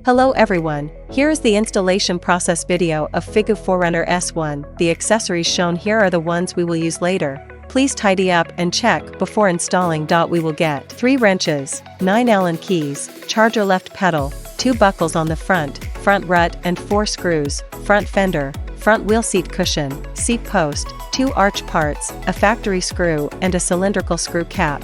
Hello everyone, here is the installation process video of Figoo Forerunner S1. The accessories shown here are the ones we will use later. Please tidy up and check before installing. We will get 3 wrenches, 9 Allen keys, charger left pedal, 2 buckles on the front rut and 4 screws, front fender, front wheel seat cushion, seat post, 2 arch parts, a factory screw and a cylindrical screw cap.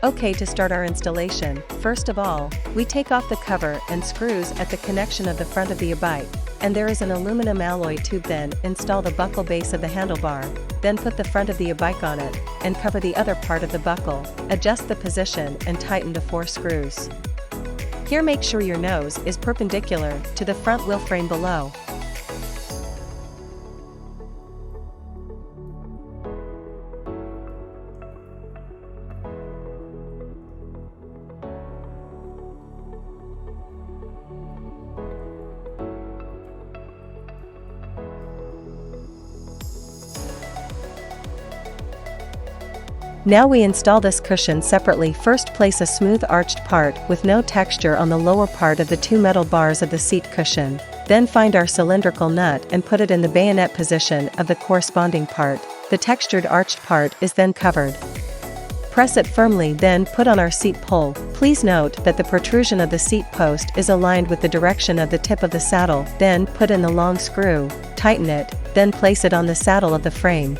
Okay, to start our installation, first of all, we take off the cover and screws at the connection of the front of the e-bike, and there is an aluminum alloy tube. Then install the buckle base of the handlebar, then put the front of the e-bike on it, and cover the other part of the buckle, adjust the position and tighten the 4 screws. Here make sure your nose is perpendicular to the front wheel frame below. Now we install this cushion separately. First, place a smooth arched part with no texture on the lower part of the 2 metal bars of the seat cushion. Then find our cylindrical nut and put it in the bayonet position of the corresponding part. The textured arched part is then covered. Press it firmly, then put on our seat pole. Please note that the protrusion of the seat post is aligned with the direction of the tip of the saddle. Then put in the long screw, tighten it, then place it on the saddle of the frame.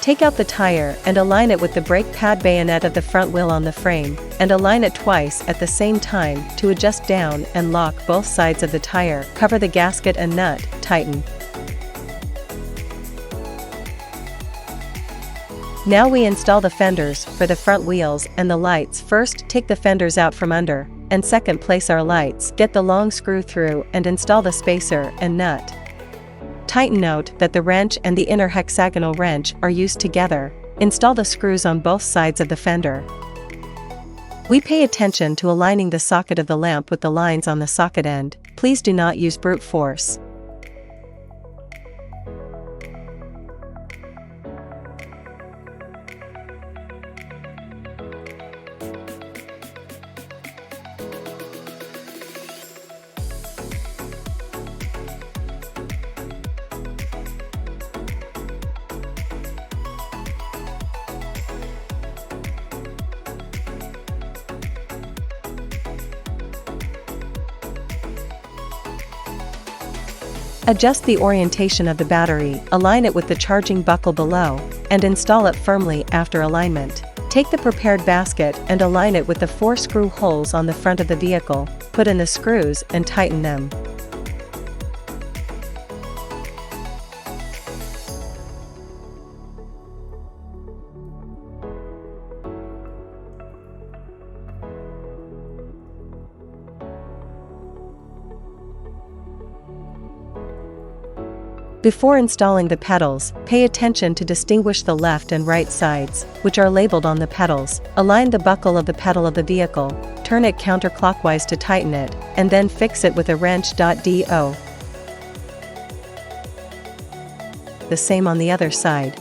Take out the tire and align it with the brake pad bayonet of the front wheel on the frame, and align it twice at the same time to adjust down and lock both sides of the tire. Cover the gasket and nut, tighten. Now we install the fenders for the front wheels and the lights. First, take the fenders out from under, and second, place our lights. Get the long screw through and install the spacer and nut. Tighten. Note that the wrench and the inner hexagonal wrench are used together. Install the screws on both sides of the fender. We pay attention to aligning the socket of the lamp with the lines on the socket end. Please do not use brute force. Adjust the orientation of the battery, align it with the charging buckle below, and install it firmly. After alignment, take the prepared basket and align it with the 4 screw holes on the front of the vehicle. Put in the screws and tighten them. Before installing the pedals, pay attention to distinguish the left and right sides, which are labeled on the pedals. Align the buckle of the pedal of the vehicle, turn it counterclockwise to tighten it, and then fix it with a wrench. The same on the other side.